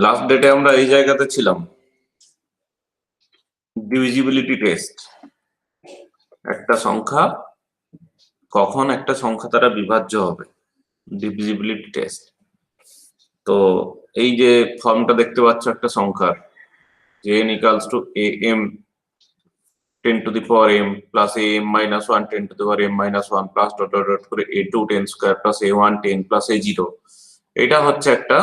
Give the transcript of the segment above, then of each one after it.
Last ডেটে আমরা এই জায়গাতে ছিলাম, ডিভিজিবিলিটি টেস্ট। একটা সংখ্যা কখন একটা সংখ্যা দ্বারা বিভাজ্য হবে, ডিভিজিবিলিটি টেস্ট। তো এই যে ফর্মটা দেখতে পাচ্ছ একটা সংখ্যার, যে n equals to am 10 to the power m plus am minus 1 10 to the power m minus 1 plus dot dot dot করে a2 10 square plus a1 10 plus a0। এটা হচ্ছে একটা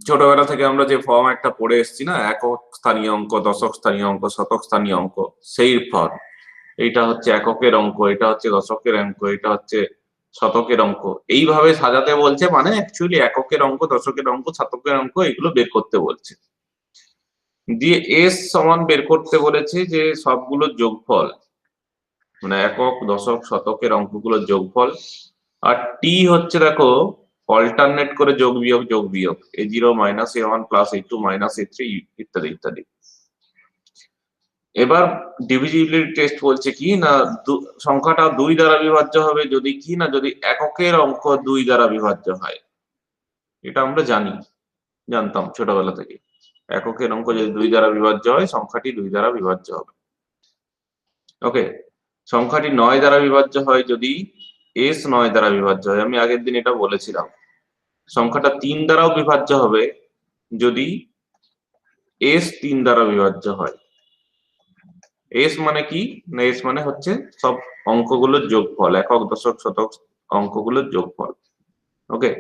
ছোটবেলা থেকে আমরা যে ফর্ম একটা পড়ে এসেছি না, একক স্থানীয় অঙ্ক, দশক স্থানীয় অঙ্ক, শতক স্থানীয় অঙ্ক, সেই ফর্ম। এইটা হচ্ছে এককের অঙ্ক, এটা হচ্ছে দশকের অঙ্ক, এটা হচ্ছে শতকের অঙ্ক। এইভাবে সাজাতে বলছে, মানে অ্যাকচুয়ালি এককের অঙ্ক, দশকের অঙ্ক, শতকের অঙ্ক এগুলো বের করতে বলছে। দিয়ে এস সমান বের করতে বলেছে যে সবগুলো যোগফল, মানে একক, দশক, শতকের অঙ্কগুলোর যোগফল। আর টি হচ্ছে দেখো অল্টারনেট করে যোগ বিয়োগ, a0 minus a1 plus a2 minus a3 ইত্যাদি ইত্যাদি। এবার ডিভিজিবিলিটি টেস্ট বলছে কি না, সংখ্যাটা 2 দ্বারা বিভাজ্য হবে যদি কি না, যদি এককের অঙ্ক 2 দ্বারা বিভাজ্য হয়। এটা আমরা জানতাম ছোটবেলা থেকে, এককের অঙ্ক যদি 2 দ্বারা বিভাজ্য হয়, সংখ্যাটি 2 দ্বারা বিভাজ্য হবে। ওকে, সংখ্যাটি 9 দ্বারা বিভাজ্য হয় যদি এস 9 দ্বারা বিভাজ্য হয়। আমি আগের দিন এটা বলেছিলাম। সংখ্যাটা 3 দ্বারাও বিভাজ্য হবে যদি এস 3 দ্বারা বিভাজ্য হয়। এস মানে কি না, এস মানে হচ্ছে সব অঙ্কগুলোর যোগফল, একক, দশক, শতক অঙ্কগুলোর যোগফল। ওকে,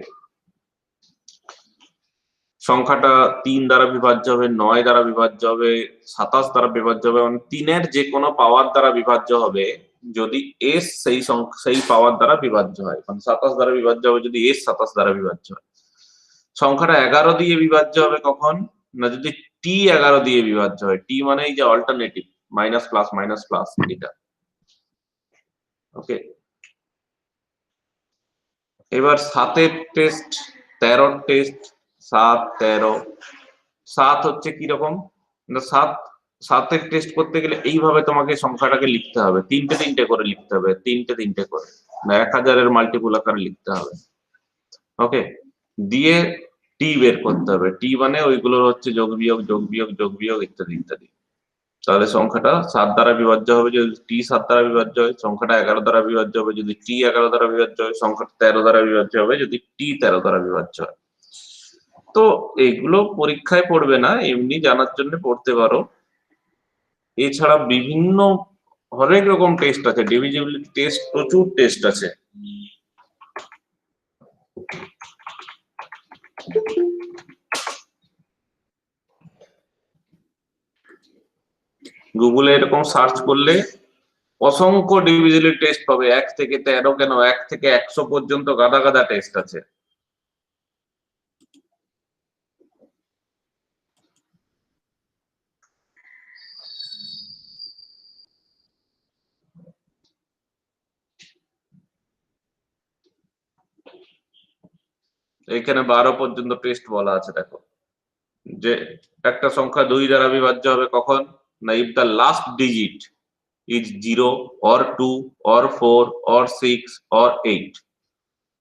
সংখ্যাটা 3 দ্বারা বিভাজ্য হবে, 9 দ্বারা বিভাজ্য হবে, 27 দ্বারা বিভাজ্য হবে, মানে 3-এর যে কোনো পাওয়ার দ্বারা বিভাজ্য হবে যদি এস সেই পাওয়ার দ্বারা বিভাজ্য হয়। মানে 27 দ্বারা বিভাজ্য হবে যদি এস 27 দ্বারা বিভাজ্য হয়। সংখ্যাটা 11 দিয়ে বিভাজ্য হবে কখন না, যদি টি 11 দিয়ে বিভাজ্য হয়। টি মানে এই যে অল্টারনেটিভ, মাইনাস প্লাস এটা। ওকে, এবার 7-এর টেস্ট, 13-র টেস্ট। 7, 13, 7 হচ্ছে কিরকম না, 7-এর টেস্ট করতে গেলে এইভাবে তোমাকে সংখ্যাটাকে লিখতে হবে, তিনটে করে লিখতে হবে, তিনটে করে, না 1000-এর মাল্টিপুল আকারে লিখতে হবে। ওকে, দিয়ে টি বের করতে হবে। টি মানে ওইগুলোর হচ্ছে যোগ বিয়োগ ইত্যাদি ইত্যাদি। তাহলে সংখ্যাটা 7 দ্বারা বিভাজ্য হবে যদি টি 7 দ্বারা বিভাজ্য হয়, সংখ্যাটা 11 দ্বারা বিভাজ্য হবে যদি টি 11 দ্বারা বিভাজ্য হয়, সংখ্যাটা 13 দ্বারা বিভাজ্য হবে যদি টি 13 দ্বারা বিভাজ্য হয়। তো এগুলো পরীক্ষায় পড়বে না, এমনি জানার জন্য পড়তে পারো। এছাড়া বিভিন্ন হরেক রকম টেস্ট আছে, ডিভিজিবিলিটি টেস্ট, প্রচুর টেস্ট আছে। গুগলে এরকম সার্চ করলে অসংখ্য ডিভিজিবিলিটি টেস্ট পাবে। 1 থেকে 13 কেন, 1 থেকে 100 পর্যন্ত গাদা টেস্ট আছে। এখানে 12 পর্যন্ত টেস্ট বলা আছে। দেখো, যে একটা সংখ্যা 2 দ্বারা বিভাজ্য হবে কখন না, if the last digit is 0 or 2 or 4 or 6 or 8।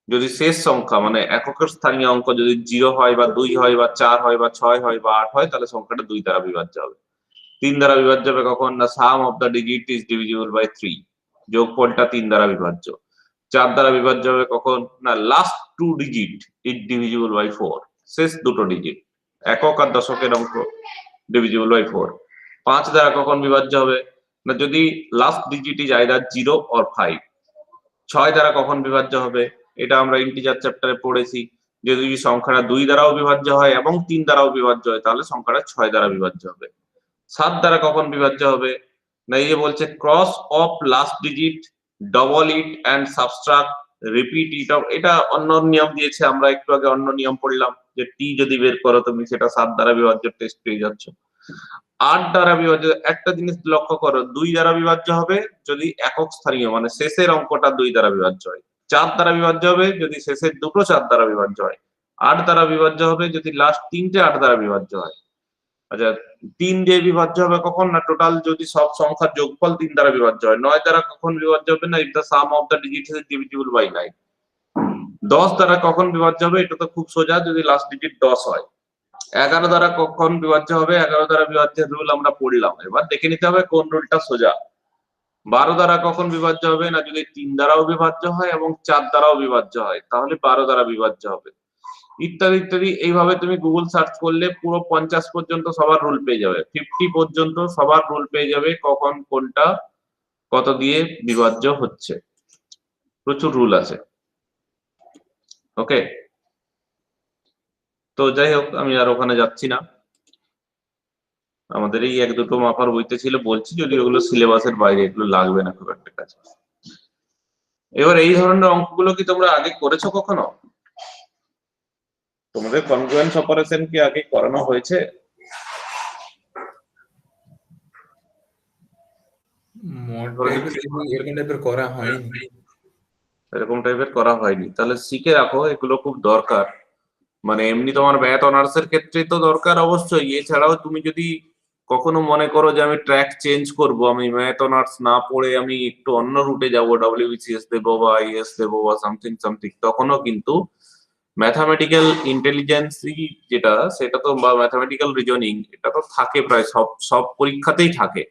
যদি শেষ সংখ্যা মানে এককের স্থানীয় অঙ্ক যদি 0 হয় বা 2 হয় বা 4 হয় বা 6 হয় বা 8 হয়, তাহলে সংখ্যাটা 2 দ্বারা বিভাজ্য হবে। 3 দ্বারা বিভাজ্য হবে কখন না, sum of the digit is divisible by 3, যোগফলটা 3 দ্বারা বিভাজ্য। 4 দ্বারা বিভাজ্য হবে কখন না, last 2 digit is divisible by 4, শেষ দুটো ডিজিট, একক আর দশকের অঙ্ক ডিভিজিবল বাই 4। 5 দ্বারা কখন বিভাজ্য হবে না, যদি last digit is either 0 or 5। 6 দ্বারা কখন বিভাজ্য হবে, এটা আমরা ইন্টিজার চ্যাপ্টারে পড়েছি, যদি সংখ্যাটা 2 দ্বারাও বিভাজ্য হয় এবং 3 দ্বারাও বিভাজ্য হয়, তাহলে সংখ্যাটা 6 দ্বারা বিভাজ্য হবে। 7 দ্বারা কখন বিভাজ্য হবে না, এই যে বলছে cross off last digit, double it and subtract, repeat it. এটা অন্য নিয়ম দিয়েছে, আমরা একটু আগে অন্য নিয়ম পড়লাম, যে টি যদি বের করো তুমি, সেটা 7 দ্বারা বিভাজ্য টেস্ট পেয়ে যাচ্ছ। 8 দ্বারা বিভাজ্য, একটা জিনিস লক্ষ্য করো, 2 দ্বারা বিভাজ্য হবে যদি একক স্থানীয় মানে শেষের অঙ্কটা 2 দ্বারা বিভাজ্য হয়। 4 দ্বারা বিভাজ্য হবে যদি শেষের দুটো 4 দ্বারা বিভাজ্য হয়। 8 দ্বারা বিভাজ্য হবে যদি লাস্ট তিনটে 8 দ্বারা বিভাজ্য হয়। আচ্ছা, 3 দিয়ে বিভাজ্য হবে কখন না, টোটাল যদি সব সংখ্যার যোগফল 3 দ্বারা বিভাজ্য হয়। 9 দ্বারা কখন বিভাজ্য হবে না, if the sum of the digits is divisible by 9। 10 দ্বারা কখন বিভাজ্য হবে? এটা তো খুব সোজা, যদি লাস্ট ডিজিট 10 হয়। 11 দ্বারা কখন বিভাজ্য হবে? 11 দ্বারা বিভাজ্যের রুল আমরা পড়লাম, এবার দেখে নিতে হবে কোন রুলটা সোজা। 12 দ্বারা কখন বিভাজ্য হবে? না যদি 3 দ্বারাও বিভাজ্য হয় এবং 4 দ্বারাও বিভাজ্য হয় তাহলে 12 দ্বারা বিভাজ্য হবে, ইত্যাদি ইত্যাদি। এইভাবে তুমি গুগল সার্চ করলে পুরো 50 পর্যন্ত সবার রুল পেয়ে যাবে, 50 পর্যন্ত সবার রুল পেয়ে যাবে, কখন কোনটা কত দিয়ে বিভাজ্য হচ্ছে। প্রচুর রুল আছে। ওকে, তো যাই হোক আমি আর ওখানে যাচ্ছি না, আমাদের এই 1-2টো মাপার বইতে ছিল বলছি, যদি ওগুলো সিলেবাসের বাইরে, এগুলো লাগবে না খুব একটা কাছে। এবার এই ধরনের অঙ্কগুলো কি তোমরা আগে করেছো কখনো? তোমাদের কনগ্রুয়েন্স অপারেশন কি আগে করানো হয়েছে? এরকম টাইপের করা হয়নি, তাহলে শিখে রাখো, এগুলো খুব দরকার। মানে এমনি তোমার ম্যাথ অনার্স এর ক্ষেত্রে তো দরকার অবশ্যই, এছাড়াও তুমি যদি কখনো মনে করো যে আমি ট্র্যাক চেঞ্জ করব, আমি ম্যাথ অনার্স না পড়ে আমি একটু অন্য রুটে যাব, ডব্লিউবিসিএস দেবো বা আইএস দেবো বা সামথিং সামথিং, তখনও কিন্তু ম্যাথামেটিক্যাল ইন্টেলিজেন্সি যেটা, সেটা তো বা ম্যাথামেটিক্যাল রিজনিং, এটা তো থাকে প্রায় সব সব পরীক্ষাতেই থাকে।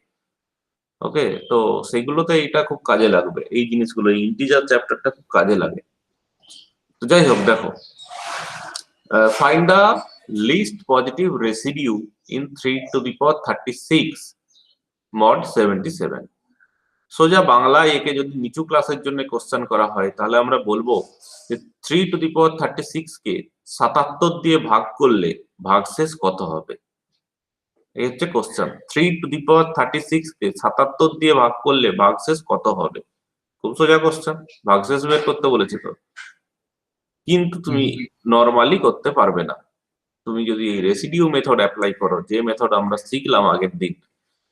ওকে, তো সেইগুলোতে এটা খুব কাজে লাগবে, এই জিনিসগুলো, ইন্টিজার চ্যাপ্টারটা খুব কাজে লাগে। তো যাই হোক, দেখো, find the least positive residue in 3 to the power 36 mod 77। সোজা বাংলায় একে যদি নিচু ক্লাসের জন্য কোশ্চেন করা হয় তাহলে আমরা বলবো যে 3 to the power 36 কে 77 দিয়ে ভাগ করলে ভাগশেষ কত হবে। এই হচ্ছে কোশ্চেন, 3 to the power 36 কে 77 দিয়ে ভাগ করলে ভাগশেষ কত হবে। খুব সোজা কোশ্চেন, ভাগশেষ বের করতে বলেছে তো, কিন্তু তুমি নরমালি করতে পারবে না। তুমি যদি রেসিডিউ মেথড অ্যাপ্লাই করো, যে মেথড আমরা শিখলাম আগের দিন,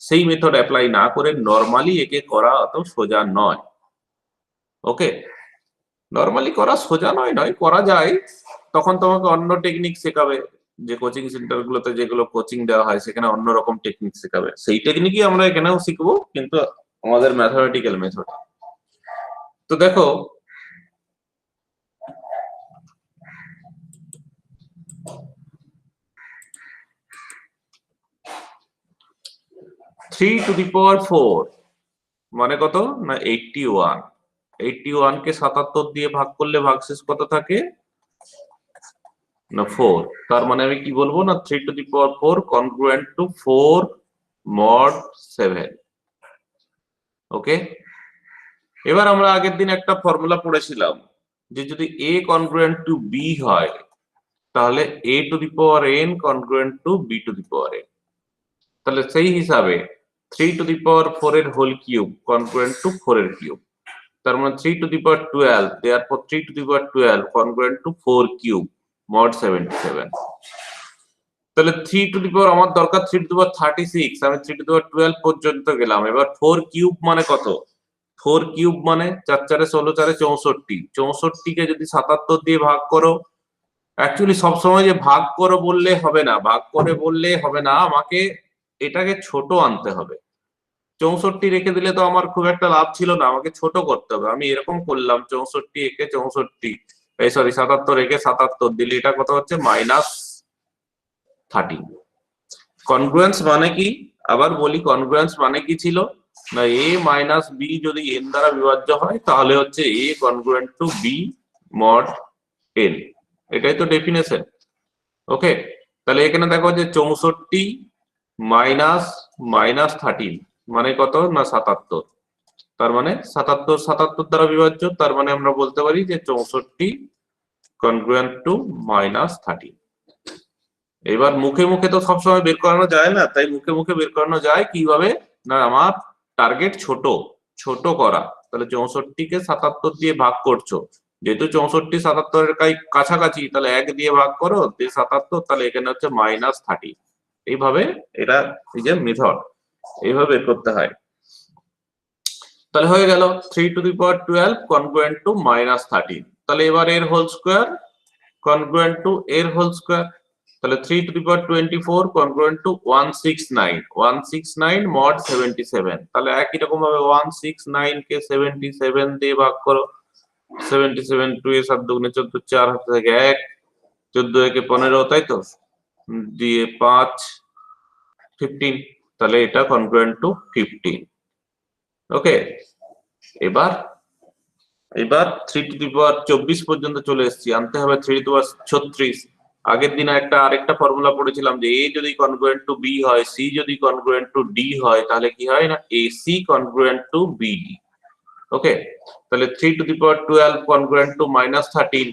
সেই মেথড অ্যাপ্লাই না করে নরমালি একে করা অত সোজা নয়। ওকে, নরমালি করা সোজা নয়, করা যায়, তখন তোমাকে অন্য টেকনিক শেখাবে, যে কোচিং সেন্টার গুলোতে যেগুলো কোচিং দেওয়া হয় সেখানে অন্যরকম টেকনিক শেখাবে, সেই টেকনিকই আমরা এখানেও শিখবো, কিন্তু আমাদের ম্যাথমেটিক্যাল মেথড। তো দেখো, থ্রি টু দি পাওয়ার 4 মানে কত? না 81। 81 কে 77 দিয়ে ভাগ করলে ভাগশেষ কত থাকে? না 4। তার মানে আমি কি বলবো? না 3 to the power 4 congruent to 4 mod 7। Okay, এবার আমরা আগের দিন একটা ফর্মুলা পড়েছিলাম যে যদি a কনগ্রুয়েন্ট টু b হয় তাহলে a to the power n congruent to b to the power n। তাহলে সেই হিসাবে 3 টু দি পাওয়ার 4 এর হোল কিউব কনগ্রুয়েন্ট টু 4 এর কিউব, তার মানে 3 to the power 12, therefore 3 to the power 12 congruent to 4 cube mod 77। তাহলে 3 to the পাওয়ার আমার দরকার 3 টু দি পাওয়ার 36, আমি 3 টু দি পাওয়ার 12 পর্যন্ত গেলাম। এবার 4 কিউব মানে কত? 4 কিউব মানে 4 4 16 4 64। 64 কে যদি 77 দিয়ে ভাগ করো, অ্যাকচুয়ালি সবসময় যে ভাগ করো বললে হবে না, ভাগ করে বললে হবে না, আমাকে এটাকে ছোট আনতে হবে। 64 রেখে দিলে তো আমার খুব একটা লাভ ছিল না, আমাকে ছোট করতে হবে। আমি এরকম করলাম, 64 একে 64, এই সরি 77 একে 77 দিলে এটা কত হচ্ছে? -13। কনগ্রুয়েন্স মানে কি? আবার বলি, কনগ্রুয়েন্স মানে কি ছিল? না a মাইনাস b যদি n দ্বারা বিভাজ্য হয় তাহলে হচ্ছে a congruent to b mod n, এটাই তো ডেফিনেশন। ওকে, তাহলে এখানে দেখো যে 64 মাইনাস -13 মানে কত? না 77। তার মানে 77 দ্বারা বিভাজ্য, তার মানে আমরা বলতে পারি যে 64 কনগ্রুয়েন্ট টু -13। এবার মুখে মুখে তো সবসময় বের করানো যায় না, তাই মুখে মুখে বের করানো যায় কিভাবে? না আমার টার্গেট ছোট ছোট করা। তাহলে 64 কে 77 দিয়ে ভাগ করছো, যেহেতু 64 77 এর কাছাকাছি, তাহলে 1 দিয়ে ভাগ করো দিয়ে 77, তাহলে এখানে হচ্ছে -13। এইভাবে এটা এই যে মেথড, এইভাবে বের করতে হয়। তাহলে হয়ে গেল 3 to the power 12 congruent to -13। তাহলে এবার এর হোল স্কয়ার কনগ্রুয়েন্ট টু এর হোল স্কয়ার, তাহলে 3 to the power 24 congruent to 169। 169 mod 77, তাহলে একই রকম ভাবে 169 কে 77 দিয়ে ভাগ করো, 77 2 এ 7 দুগুণে 14 4 হাতে থেকে 1 14 একে 15 তাই তো দিয়ে 5 15 তাহলে এটা কনগ্রুয়েন্ট টু 15 ওকে এবার 3 টু দি পাওয়ার 24 পর্যন্ত চলে এসেছি আনতে হবে 3 টু দি পাওয়ার 36 আগের দিন আরেকটা ফর্মুলা পড়েছিলাম যে a যদি কনগ্রুয়েন্ট টু b হয় c যদি কনগ্রুয়েন্ট টু d হয় তাহলে কি হয় না ac congruent to bd okay তাহলে 3 to the power 12 congruent to -13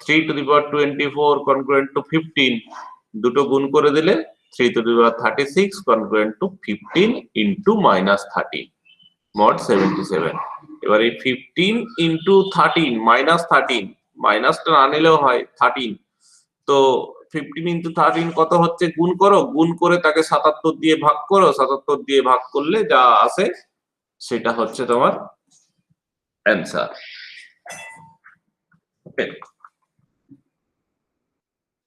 3 to the power 24 congruent to 15 দুটো গুণ করে দিলে 3 to the power 36 congruent to 15 into -13 mod 77 এবার এই 15 ইনটু 13 -13 মাইনাসটা না নিলেও হয় 13 তো 15 ইনটু 13 কত হচ্ছে গুণ করো গুণ করে তাকে 77 দিয়ে ভাগ করো 77 দিয়ে ভাগ করলে যা আসে সেটা হচ্ছে তোমার অ্যানসার ওকে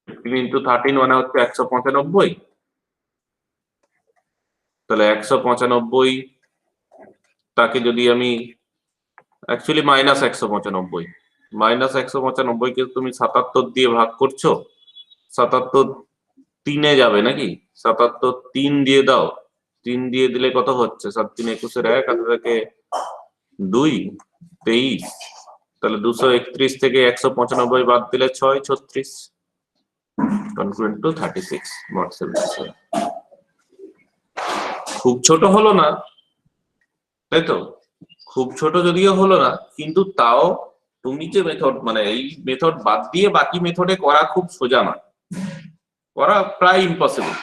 15 ইনটু 13 মানে হচ্ছে 195 তাহলে 195 তাকে যদি আমি অ্যাকচুয়ালি -195 কে তুমি 77 দিয়ে ভাগ করছো 77 3 এ যাবে নাকি 77 3 দিয়ে দাও 3 দিয়ে দিলে কত হচ্ছে 7 3 21 এর 1 হাতে থেকে 2 23 তাহলে 231 থেকে 195 বাদ দিলে 6 36 কনগ্রুয়েন্ট টু 36 mod 77 খুব ছোট হলো না তাই তো খুব ছোট যদিও হলো না কিন্তু তাও তুমি যে মেথড মানে এই মেথড বাদ দিয়ে বাকি মেথডে করা খুব সোজা নয় করা প্রায় ইম্পসিবল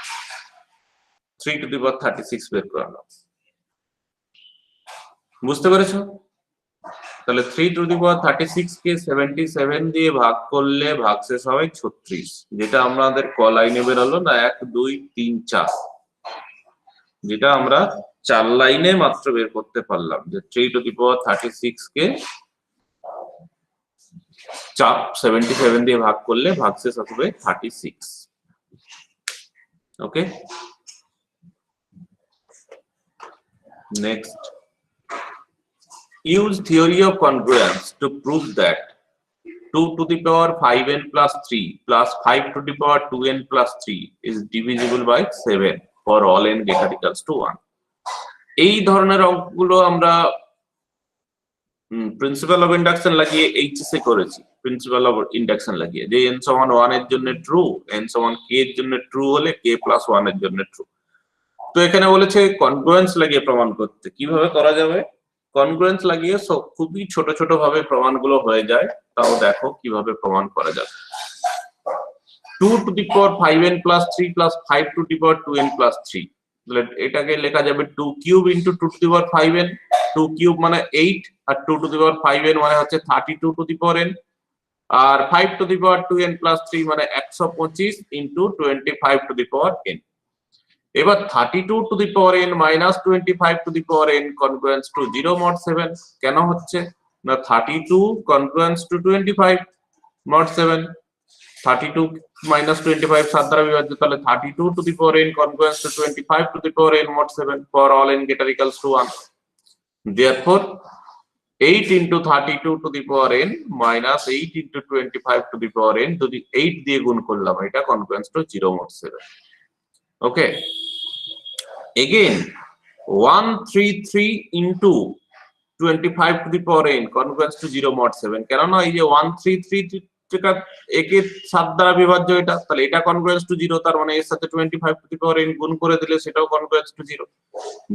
3 টু দি পাওয়ার 36 বের করানো বুঝতে পেরেছো তাহলে 3 টু দি পাওয়ার 36 কে 77 দিয়ে ভাগ করলে ভাগশেষ হবে 36 যেটা আমাদের ক লাইনে বেরোলো না 1 2 3 4 যেটা আমরা 4 লাইনে মাত্র বের করতে পারলাম যে 3 টু দি পাওয়ার 36 কে 77 দিয়ে ভাগ করলে ভাগশেষ আসবে 36 okay next use theory of congruence to prove that 2 to the power 5n plus 3 plus 5 to the power 2n plus 3 is divisible by 7 for all n greater equals to 1 এই ধরনের অঙ্কগুলো আমরা principal of induction লাগিয়ে HSA করেছি principal of induction লাগিয়ে যে n সমান 1 এর জন্য ট্রু n সমান k এর জন্য ট্রু হলে k প্লাস 1 এর জন্য ট্রু তো এখানে বলেছে কনগ্রুয়েন্স লাগিয়ে প্রমাণ করতে কিভাবে করা যাবে কনগ্রুয়েন্স লাগিয়ে খুবই ছোট ছোট ভাবে প্রমাণগুলো হয়ে যায় তাও দেখো কিভাবে প্রমাণ করা যাবে 2 two the power 5n plus 3 plus 5 to the power 2n plus 3 তাহলে এটাকে লেখা যাবে 2 cube into 2 two the power 5n 2 cube মানে 8 আর 2 টু দি পাওয়ার 5n মানে হচ্ছে 32 টু দি পাওয়ার n আর 5 to the power 2n plus 3 মানে 125 into 25 to the power n এবার 32 to the power n minus 25 to the power n congruence to 0 mod 7 কেন হচ্ছে না 32 congruence to 25 mod 7 32 minus 25 7 দ্বারা বিভাজ্য তাহলে 32 to the power n congruence to 25 to the power n mod 7 for all n greater equals to 1 therefore 8 into 32 to the power n minus 8 into 25 to the power n যদি 8 দিয়ে গুণ করলাম এটা congruence to 0 mod 7 okay again 133 into 25 to the power n congruence to 0 mod 7 কেন না এই যে 133 টা একে 7 দ্বারা বিভাজ্য এটা তাহলে এটা কনগ্রুয়েন্স টু 0 তার মানে এর সাথে 25 to the power n গুণ করে দিলে সেটাও কনগ্রুয়েন্স টু 0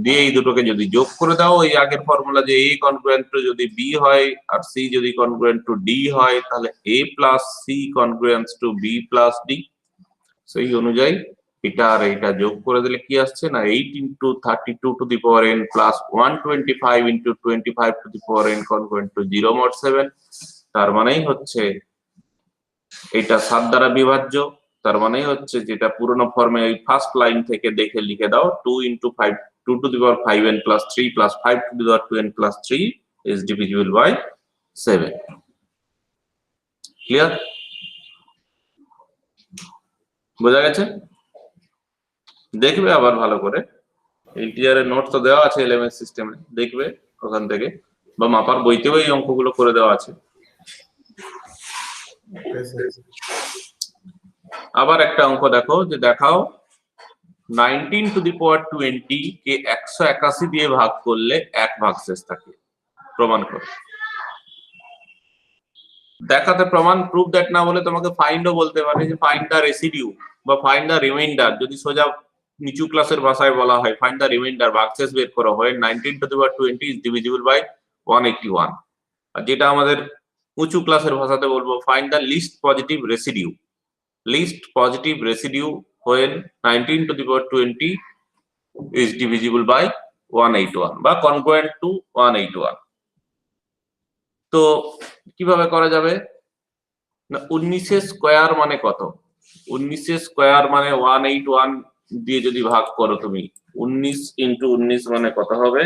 দিয়ে এই দুটোকে যদি যোগ করে দাও এই আগের ফর্মুলা যে a কনগ্রুয়েন্ট টু যদি b হয় আর c যদি কনগ্রুয়েন্ট টু d হয় তাহলে a plus c congruence to b plus d সেই অনুযায়ী এটা আর এটা যোগ করে দিলে কি আসছে না 8 into 32 to the power n plus 125 into 25 to the power n congruent to 0 mod 7 তার মানেই হচ্ছে এটা 7 দ্বারা বিভাজ্য তার মানেই হচ্ছে যেটা পুরনো ফর্মে এই ফার্স্ট লাইন থেকে দেখে লিখে দাও 2 into 5 2 to the power 5n plus 3 plus 5 to the power 2n plus 3 is divisible by 7 clear বোঝা গেছে দেখবে আবার ভালো করে ইন্টিজারের নোট তো দেওয়া আছে এলএমএস সিস্টেমে দেখবে ওখান থেকে বা মাপার বইতেও এই অঙ্কগুলো করে দেওয়া আছে। আবার একটা অঙ্ক দেখো, যে দেখাও 19⁻20 কে 181 দিয়ে ভাগ করলে এক ভাগশেষ থাকে, প্রমাণ করো। দেখাতে প্রমাণ, প্রুফ দ্যাট না বলে তোমাকে ফাইন্ডও বলতে পারে, যে ফাইন্ড দ্য রেসিডিউ বা ফাইন্ড দ্য রিমাইন্ডার। যদি সোজা নিচু ক্লাসের ভাষায় বলা হয়, ফাইন্ড দ্য রিমাইন্ডার, ভাগশেষ বের করো হয় 19⁻20 ইজ ডিভিজিবল বাই 181। আর যেটা আমাদের উঁচু ক্লাসের ভাষাতে বলবো, find the least positive residue. Least positive residue when 19⁻20 is divisible by 181 বা congruent to 181। তো কিভাবে করা যাবে না, 19 স্কয়ার মানে কত? 19 স্কয়ার মানে 181 দিয়ে যদি ভাগ করো তুমি, 19 ইনটু 19 মানে কত হবে?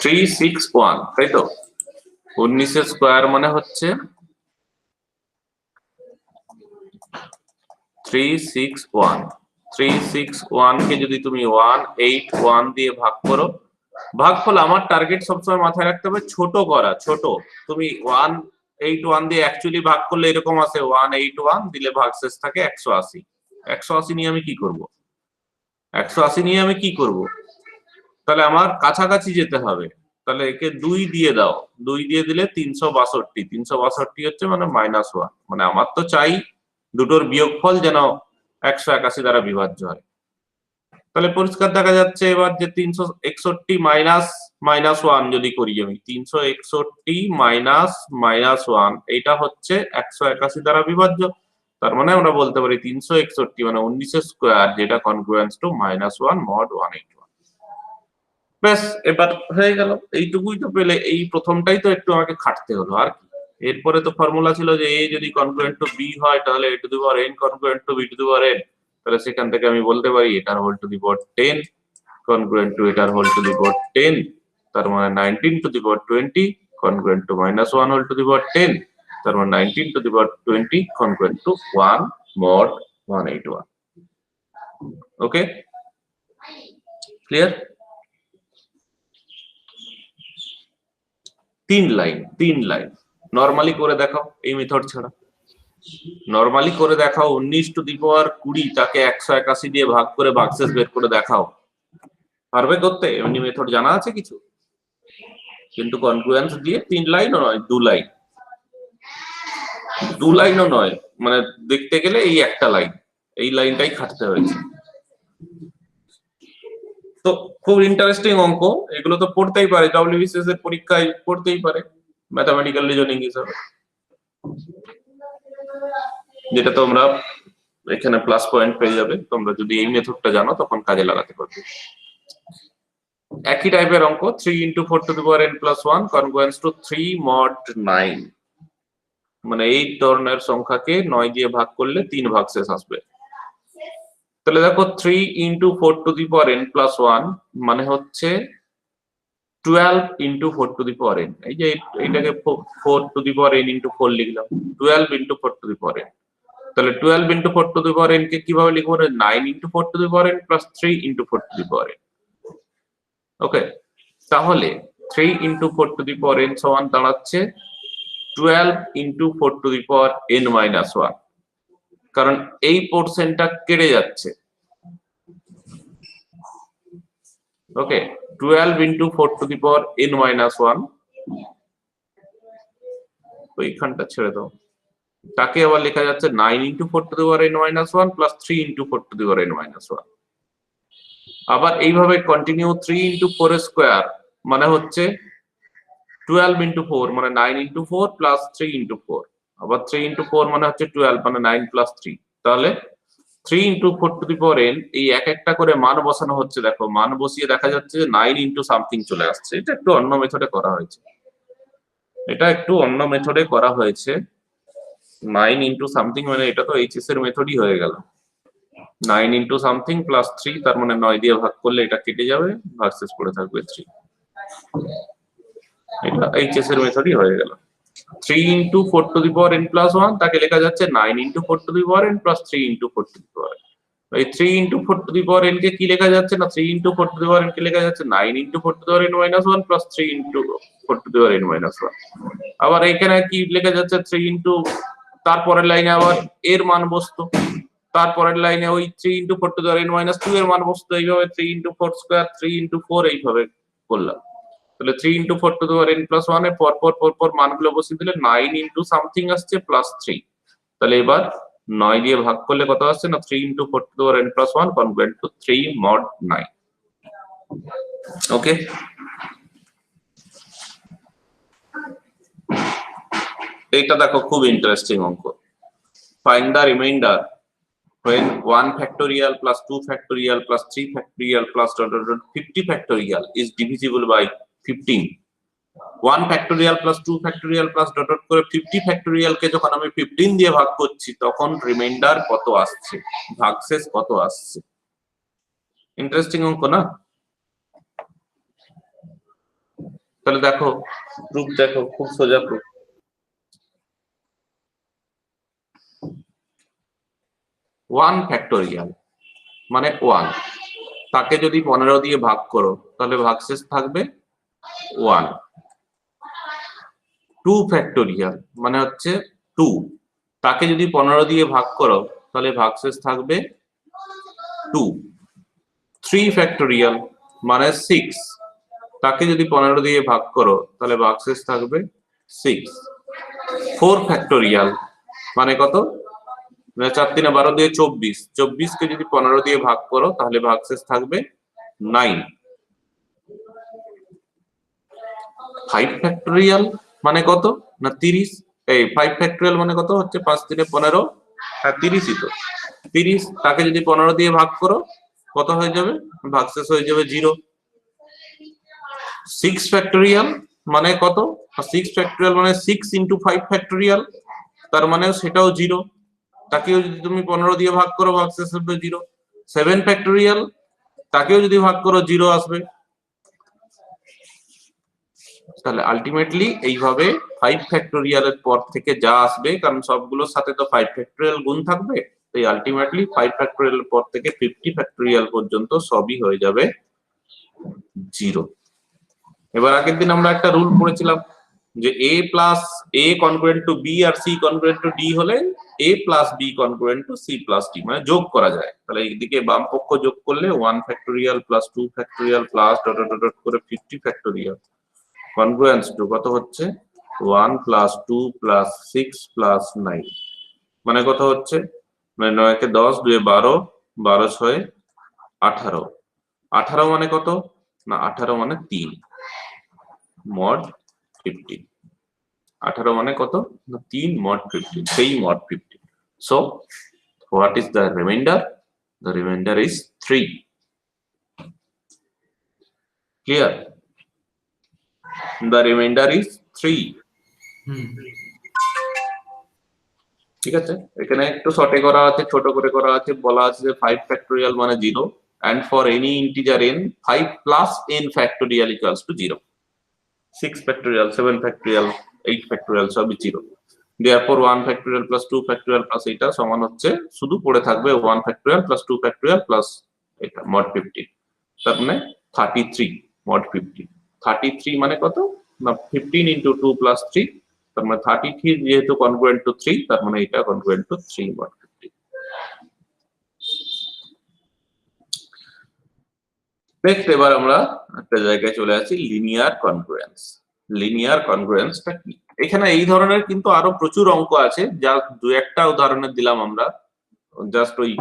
361, তাই তো? 19 স্কয়ার মানে হচ্ছে 361। 361 কে যদি তুমি 181 দিয়ে ভাগ করো, ভাগফল আমার টার্গেট সবসময় মাথায় রাখতে হবে ছোট করা, ছোট। তুমি 181 দিয়ে অ্যাকচুয়ালি ভাগ করলে এরকম আসে, 181 দিলে ভাগশেষ থাকে 180। 180 নিয়ে আমি কি করব? 180 নিয়ে আমি কি করব? তাহলে আমার কাছাকাছি যেতে হবে। তাহলে একে 2 দিয়ে দাও, 2 দিয়ে দিলে 362। 362 হচ্ছে মানে -1, মানে আমার তো চাই দুটোর বিয়োগফল যেন 181 দ্বারা বিভাজ্য হয়। তাহলে পরিষ্কার দেখা যাচ্ছে এবার যে 361 -1 যদি করি আমি, 361 -1 এটা হচ্ছে 181 দ্বারা বিভাজ্য। তার মানে আমরা বলতে পারি 361 মানে 19 স্কয়ার, যেটা কনগ্রুয়েন্স টু -1 mod 181। ব্যাস, এবার হয়ে গেল। এইটুকুই তো পেলে, এই প্রথমটাই তো একটু আমাকে খাটতে হলো, আর কি। এরপরে তো ফর্মুলা ছিল যে a যদি কনগ্রুয়েন্ট টু b হয় তাহলে a to the power n congruent to b to the power n। তাহলে সেখান থেকে আমি বলতে পারি এটার whole to the power 10 congruent to এটার হোল টু দি পাওয়ার 10। তার মানে 19 to the power 20 congruent to -1 whole to the power 10। তার মানে 19 to the power 20 congruent to 1 mod 181। Okay, clear? 3 line normally করে দেখাও এই মেথড ছাড়া। নরমালি করে দেখাও 19 টু দি পাওয়ার 20 তাকে 181 দিয়ে ভাগ করে ভাগশেষ বের করে দেখাও। পারবে করতে? এমনি মেথড জানা আছে কিছু? কিন্তু কনগ্রুয়েন্স দিয়ে 3 লাইনও নয়, 2 লাইন। 2 লাইনও নয়, মানে দেখতে গেলে এই একটা লাইন, এই লাইনটাই খাটতে হয়েছে। তো খুব ইন্টারেস্টিং অঙ্ক, এগুলো তো পড়তেই পারে, ডব্লিউবিসিএস এর পরীক্ষায় পড়তেই পারে ম্যাথমেটিক্যাল রিজনিং হিসাবে, যেটা তোমরা এখানে প্লাস পয়েন্ট পেয়ে যাবে। তোমরা যদি এই মেথডটা জানো তখন কাজে লাগাতে পারবে। একই টাইপের অঙ্ক 3 × 4 to the power n + 1 congruence to 3 mod 9, মানে এই ধরনের সংখ্যাকে 9 দিয়ে ভাগ করলে 3 ভাগশেষ আসবে। তাহলে দেখো 3 × 4 টু দি পাওয়ার n + 1 মানে হচ্ছে 12 × 4 টু দি পাওয়ার n। এই যে এটাকে 4 টু দি পাওয়ার n × 4 লিখলাম, 12 × 4 টু দি পাওয়ার n। তাহলে 12 × 4 টু দি পাওয়ার n কে কিভাবে লিখবো? 9 × 4 to the power n + 3 × 4 to the power n। ওকে, তাহলে 3 × 4 টু দি পাওয়ার n সমান দাঁড়াচ্ছে 12 × 4 টু দি পাওয়ার n - 1, কারণ এই পোরশনটা কেটে যাচ্ছে। ওকে, 12 × 4 টু দি পাওয়ার n - 1, ওইখানটা ছেড়ে দাও, তাকে আবার লেখা যাচ্ছে 9 × 4 to the power n - 1 + 3 × 4 to the power n - 1। আবার এইভাবে কন্টিনিউ 3 × 4 স্কয়ার মানে হচ্ছে 12 × 4 মানে 9 × 4 + 3 × 4, আবার 3 × 4 মানে হচ্ছে 12 মানে 9 + 3। তাহলে 3 × 4 টু দি পাওয়ার n, এই এক একটা করে মান বসানো হচ্ছে। দেখো মান বসিয়ে দেখা যাচ্ছে যে 9 × সামথিং চলে আসছে। এটা একটু অন্য মেথডে করা হয়েছে, 9 × সামথিং মানে এটা তো এইচএস এর মেথডই হয়ে গেল। 9 × সামথিং + 3, তার মানে 9 দিয়ে ভাগ করলে এটা কেটে যাবে, ভাগশেষ পড়ে থাকবে 3। এটা এইচএস এর মেথডই হয়ে গেল। 3 × 4 টু দি পাওয়ার n + 1 তাকে লেখা যাচ্ছে 9 × 4 to the power n + 3 × 4 to the power n। এই 3 into 4 to the power n কে কি লেখা যাচ্ছে না 3 into 4 to the power n কে লেখা যাচ্ছে 9 into 4 to the power n minus 1 plus 3 into 4 to the power n minus 1। আবার এখানে কি লেখা যাচ্ছে 3 into তারপরের লাইনে আবার এর মান বসতো, তারপরের লাইনে ওই 3 into 4 to the power n minus 2 এর মান বসতো, এইভাবে 3 into 4 স্কয়ার 3 into 4 এইভাবে করলাম। তাহলে 3 into 4 to the power n plus 1 এ পর মানগুলো বসিয়ে দিলে 9 into সামথিং আসছে প্লাস 3। তাহলে এবার 9 দিয়ে ভাগ করলে কত আসছে না 3 into 4 to the power n plus 1 congruent to 3 mod 9। ওকে, এইটা দেখো খুব ইন্টারেস্টিং অঙ্ক। Find the reminder when 1 factorial plus 2 factorial plus 3 factorial plus 50 factorial is divisible by 15। 1 factorial plus 2 factorial plus করে 50 factorial কে যখন আমি 15 দিয়ে ভাগ করছি তখন রিমাইন্ডার কত আসছে, ভাগশেষ কত আসছে। ইন্টারেস্টিং অঙ্ক না? তাহলে দেখো প্রুফ দেখো, খুব সোজা প্রুফ। 1 ফ্যাক্টোরিয়াল মানে 1, তাকে যদি 15 দিয়ে ভাগ করো তাহলে ভাগশেষ থাকবে 1। 2 ফ্যাক্টোরিয়াল মানে হচ্ছে 2, তাকে যদি 15 দিয়ে ভাগ করো তাহলে ভাগশেষ থাকবে 2। 3 ফ্যাক্টোরিয়াল মানে 6, তাকে যদি 15 দিয়ে ভাগ করো তাহলে ভাগশেষ থাকবে 6। 4 ফ্যাক্টোরিয়াল মানে কত, 4 3 12 দিয়ে 24, 24 কে যদি 15 দিয়ে ভাগ করো তাহলে ভাগশেষ থাকবে 9। 5 ফ্যাক্টোরিয়াল মানে কত না 30, এই 5 ফ্যাক্টোরিয়াল মানে কত হচ্ছে 5 3 15, হ্যাঁ 30ই তো। 30 তাকে যদি 15 দিয়ে ভাগ করো কত হয়ে যাবে, ভাগশেষ হয়ে যাবে 0। 6 ফ্যাক্টোরিয়াল মানে কত, 6 ফ্যাক্টোরিয়াল মানে 6 into 5 ফ্যাক্টোরিয়াল, তার মানে সেটাও 0, তাকেও যদি তুমি 15 দিয়ে ভাগ করো ভাগশেষ হবে 0। 7 ফ্যাক্টোরিয়াল, তাকেও যদি ভাগ করো 0 আসবে। তাহলে আলটিমেটলি এইভাবে 5 ফ্যাক্টোরিয়াল এর পর থেকে যা আসবে, কারণ সবগুলোর সাথে তো 5 ফ্যাক্টোরিয়াল গুণ থাকবে, তাই আলটিমেটলি 5 ফ্যাক্টোরিয়াল এর পর থেকে 50 ফ্যাক্টোরিয়াল পর্যন্ত সবই হয়ে যাবে 0। এবার আগের দিন আমরা একটা রুল পড়েছিলাম যে a plus a congruent to b R c congruent to d হলে a plus b congruent to c plus d, মানে যোগ করা যায়। তাহলে এইদিকে বাম পক্ষ যোগ করলে 1 factorial plus 2 factorial plus dot dot dot করে 50 ফ্যাক্টোরিয়াল কনগ্রুয়েন্স টু কত হচ্ছে 1 প্লাস 2 প্লাস 6 প্লাস 9, মানে কত হচ্ছে, মানে 9 কে 10 2 12, 12 6 18, 18 মানে কত না 18 মানে 3 mod 15, 18 মানে কত না 3 mod 15, সেই mod 15। So what is the remainder? The remainder is 3. Clear? The remainder is 3. ঠিক আছে, এখানে একটু শর্টে করা আছে, ছোট করে করা আছে, বলা আছে যে 5 ফ্যাক্টোরিয়াল মানে 0 and for any integer n 5 plus n factorial equals to 0। 6 factorial 7 factorial 8 factorial সবই 0। therefore 1 factorial plus 2 factorial plus এটা সমান হচ্ছে, শুধু পড়ে থাকবে 1 factorial plus 2 factorial plus এটা mod 15, তার মানে 33 mod 15। 33 মানে কত না 15 into 2 plus 3, তার মানে 33 যেহেতু congruent to 3, তার মানে এটা congruent to 3 mod 15। নেক্সট এবার আমরা একটা জায়গায় চলে আসি, লিনিয়ার কনগ্রুয়েন্স। লিনিয়ার কনগ্রুয়েন্সটা কি? এখানে এই ধরনের কিন্তু আরো প্রচুর অঙ্ক আছে, যা দু একটা উদাহরণে দিলাম আমরা, জাস্ট ওই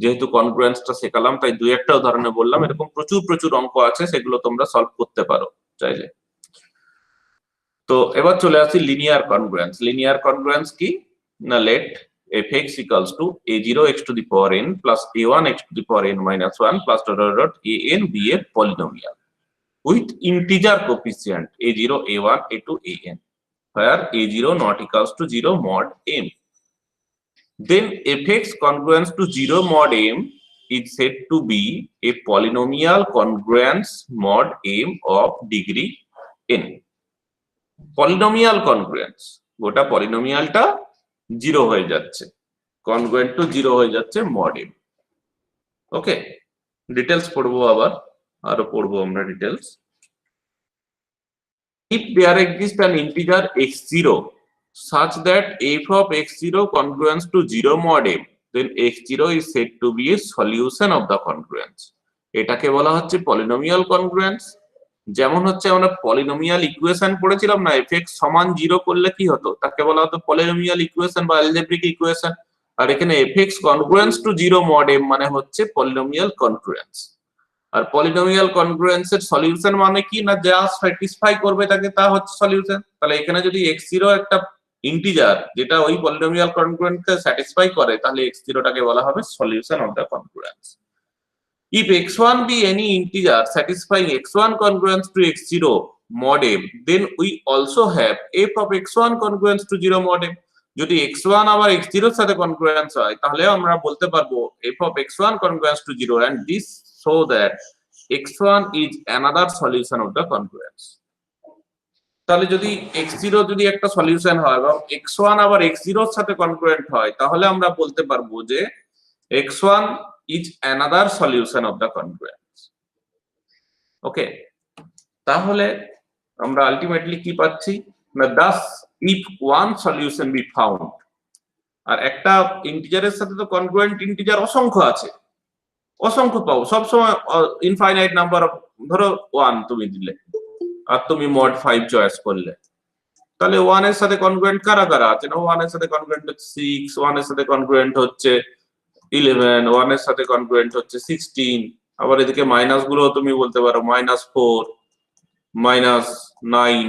যেহেতু কনগ্রুয়েন্সটা শেখালাম তাই দু একটা উদাহরণে বললাম। এরকম প্রচুর প্রচুর অঙ্ক আছে, সেগুলো তোমরা সলভ করতে পারো চাইলে। তো এবার চলে আসি লিনিয়ার কনগ্রুয়েন্স। লিনিয়ার কনগ্রুয়েন্স কি না, late fx equals to a0 x to the power n plus a1 x to the power n minus 1 plus dot dot dot an be a polynomial with integer coefficient a0 a1 a2 an, where a0 not equals to 0 mod m. Then fx congruence to 0 mod m is said to be a polynomial congruence mod m of degree n. Polynomial congruence, গোটা পলিনোমিয়ালটা 0 হয়ে যাচ্ছে, congruent to 0 হয়ে যাচ্ছে mod m। ওকে, details পড়বো, আরো পড়বো আমরা details. If there exists an integer x0 such that f of x0 congruence to 0 mod m, then x0 is said to be a solution of the congruence. এটাকে বলা হচ্ছে polynomial congruence. যেমন হচ্ছে আমরা পলিনোমিয়াল ইকুয়েশন পড়েছিলাম না, fx সমান 0 করলে কি হতো, তাকে বলা হতো পলিনোমিয়াল ইকুয়েশন বা অ্যালজেব্রিক ইকুয়েশন। আর এখানে fx congruence to 0 mod m মানে হচ্ছে পলিনোমিয়াল কনগ্রুয়েন্স। আর পলিনোমিয়াল কনগ্রুয়েন্স এর সলিউশন মানে কি না, যা স্যাটিসফাই করবে তাকে তা হচ্ছে সলিউশন। তাহলে এখানে যদি x0 একটা ইন্টিজার যেটা ওই পলিনোমিয়াল কনগ্রুয়েন্টকে স্যাটিসফাই করে, তাহলে x0 টাকে বলা হবে solution of the congruence. If x1 be any integer satisfying x1 congruence to x0 mod m, then we also have f of x1 congruence to 0 mod m. যদি x1 আবার x0 এর সাথে congruence হয়, তাহলে আমরা বলতে পারবো f of x1 congruence to 0, and this so that x1 is another solution of the congruence. তাহলে যদি x0 যদি একটা সলিউশন হয় এবং x1 আবার x0 এর সাথে কনগ্রুয়েন্ট হয়, তাহলে আমরা বলতে পারবো যে x1 is another solution of the congruence. ওকে, তাহলে আমরা আলটিমেটলি কি পাচ্ছি না, thus if one solution be found, আর একটা ইন্টিজারের সাথে তো কনগ্রুয়েন্ট ইন্টিজার অসংখ্য আছে, অসংখ্য পাবো সব সময়, ইনফাইনাইট নাম্বার অফ, ধরো 1 তুমি দিলে আর তুমি মড 5 চয়েস করলে, তাহলে 1 এর সাথে কনগ্রুয়েন্ট কারা কারা আছে না, 1 এর সাথে কনগ্রুয়েন্ট হচ্ছে 6, 1 এর সাথে কনগ্রুয়েন্ট হচ্ছে 11, 1 এর সাথে কনগ্রুয়েন্ট হচ্ছে 16, আবার এদিকে মাইনাস গুলো তুমি বলতে পারো -4, -9,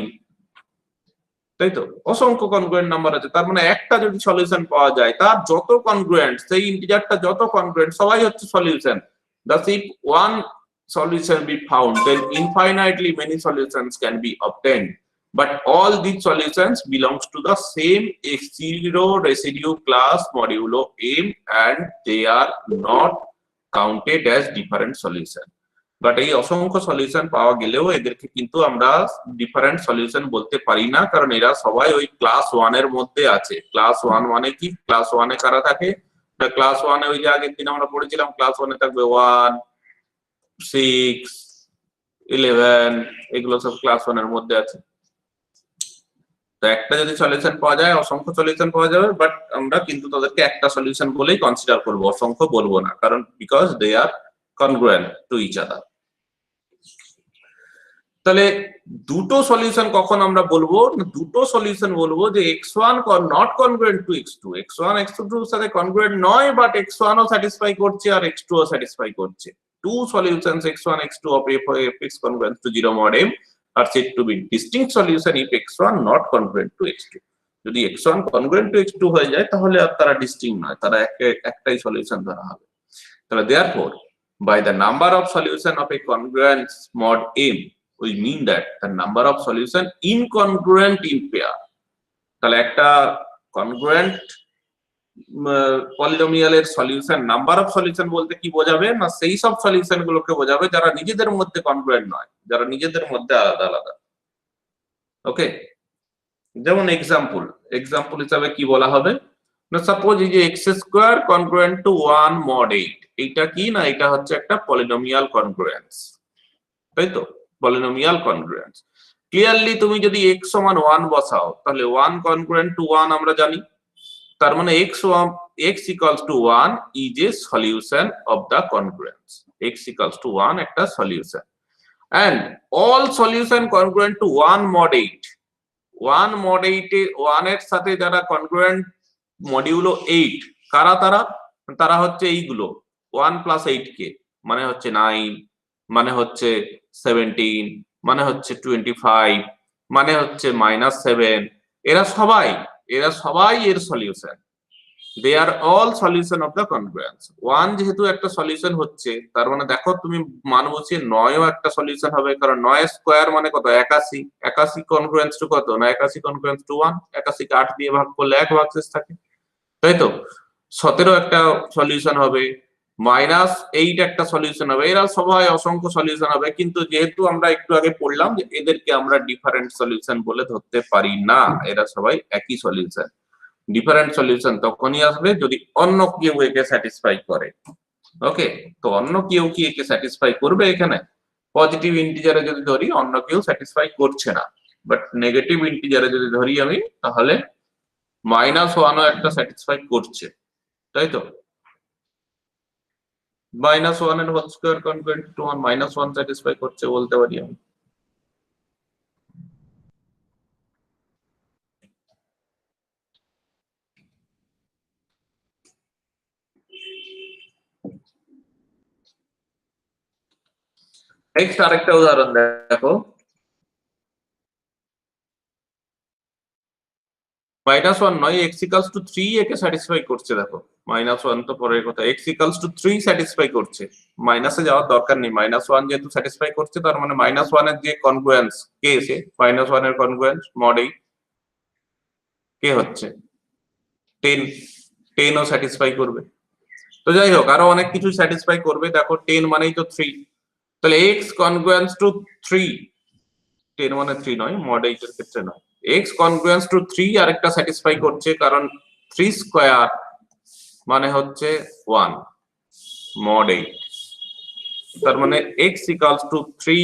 তাই তো অসংখ্য কনগ্রুয়েন্ট নাম্বার আছে। তার মানে একটা যদি সলিউশন পাওয়া যায়, তার যত কনগ্রুয়েন্ট, সেই ইন্টিজারটা যত কনগ্রুয়েন্ট সবাই হচ্ছে solution. Thus if one solution be found, then infinitely many solutions can be obtained, but all these solutions belongs to the same x0 residue class modulo m, and they are not counted as different solution. But এই অসংখ্য solution পাওয়া গেলেও এদেরকে কিন্তু আমরা different solution বলতে পারি না, কারণ এরা সবাই ওই ক্লাস 1 এর মধ্যে আছে। ক্লাস 1 মানে কি, ক্লাস 1 এ কারা থাকে, ক্লাস 1 এ ওই যে আগের দিন আমরা পড়েছিলাম, ক্লাস 1 এ থাকবে 1, 6, 11, এগুলো সব ক্লাস 1 এর মধ্যে আছে। তো একটা যদি সলিউশন পাওয়া যায়, অসংখ্য সলিউশন পাওয়া যাবে, বাট আমরা কিন্তু তাদেরকে একটা সলিউশন বলেই কনসিডার করব, অসংখ্য বলবো না, কারণ because they are congruent to each other. তাহলে দুটো সলিউশন কখন আমরা বলবো, দুটো সলিউশন বলবো যে x1 not congruent two x2, x1 x2 এর সাথে কনগ্রুয়েন্ট নয়, বাট x1 ও স্যাটিসফাই করছে আর x2 ও স্যাটিসফাই করছে। Two solutions x1 x2 of fx congruent to 0 mod m are said to be distinct solution if x1 not congruent to x2. যদি x1 congruent to x2 হয়ে যায়, তাহলে আর তারা ডিস্টিংক্ট নয়, তারা একটাই সলিউশন ধরা হবে। তাহলে therefore by the number of solution of a congruence mod m, we mean that the number of solution incongruent in pair. তাহলে একটা কনগ্রুয়েন্ট পলিনোমিয়ালের সলিউশন, নাম্বার অফ সলিউশন বলতে কি বোঝাবে না, সেই সব সলিউশন গুলোকে বোঝাবে যারা নিজেদের মধ্যে কনগ্রুয়েন্ট নয়, যারা নিজেদের মধ্যে আলাদা আলাদা। ওকে, যেমন এক্সাম্পল হিসাবে কি বলা হবে না, সাপোজ এই যে x² কনগ্রুয়েন্ট টু 1 mod 8, এইটা কি না, এটা হচ্ছে একটা পলিনোমিয়াল কনগ্রুয়েন্স, তাই তো, পলিনোমিয়াল কনগ্রুয়েন্স। ক্লিয়ারলি তুমি যদি x সমান 1 বসাও, তাহলে 1 কনগ্রুয়েন্ট টু 1 আমরা জানি, তার মানে x equals to 1 is a solution of the congruence, x equals to 1 একটা solution, and all solution congruent to 1 mod 8, 1 mod 8 এর 1 এর সাথে যারা কনগ্রুয়েন্ট মডিউলো 8, কারা তারা, তারা হচ্ছে এইগুলো 1 + 8k মানে হচ্ছে 9, মানে হচ্ছে 17, মানে হচ্ছে 25, মানে হচ্ছে -7, এরা সবাই এর solution. they are all solution of the congruence. 1 যেহেতু একটা সলিউশন হচ্ছে, তার মানে দেখো তুমি মান বসিয়ে 9 ও একটা সলিউশন হবে, কারণ 9 স্কয়ার মানে কত, 81, 81 কনগ্রুয়েন্স টু কত না, 81 কনগ্রুয়েন্স টু 1, 81 কে 8 দিয়ে ভাগ করলে 1 ভাগশেষ থাকে, তাই তো। 17 একটা সলিউশন হবে, -8 একটা সলিউশন হবে, এরা সবাই অসংখ্য সলিউশন হবে, কিন্তু যেহেতু আমরা একটু আগে পড়লাম যে এদেরকে আমরা ডিফারেন্ট সলিউশন বলে ধরতে পারি না, এরা সবাই একই সলিউশন। ডিফারেন্ট সলিউশন তখনই আসবে যদি অন্য কেউ একে স্যাটিসফাই করে। ওকে, তো অন্য কেউ কি একে স্যাটিসফাই করবে? এখানে পজিটিভ ইন্টিজারে যদি ধরি অন্য কেউ স্যাটিসফাই করছে না, বাট নেগেটিভ ইন্টিজারে যদি ধরি আমি, তাহলে -1ও একটা স্যাটিসফাই করছে, তাই তো? -1 এর whole square congruent to 1, -1 satisfy করছে বলতে পারি আমি। নেক্সট আরেকটা উদাহরণ দেখো, -1 নয়, x=3 একে স্যাটিসফাই করছে। দেখো -1 তো পরের কথা, x=3 স্যাটিসফাই করছে, মাইনাসে যাওয়ার দরকার নেই। -1 যেহেতু স্যাটিসফাই করছে, তার মানে -1 এর যে কনগ্রুয়েন্স কে এসে, -1 এর কনগ্রুয়েন্স mod 8 কে হচ্ছে 10, 10 ও স্যাটিসফাই করবে। তো যাই হোক, আরো অনেক কিছু স্যাটিসফাই করবে। দেখো 10 মানেই তো 3, তাহলে x কনগ্রুয়েন্স টু 3, 10 মানে 3 নয়, mod 8 এর ক্ষেত্রে নয়, x কনগ্রুয়েন্স টু 3 আরেকটা স্যাটিসফাই করছে, কারণ 3 স্কয়ার মানে হচ্ছে 1 mod 8। তার মানে x=3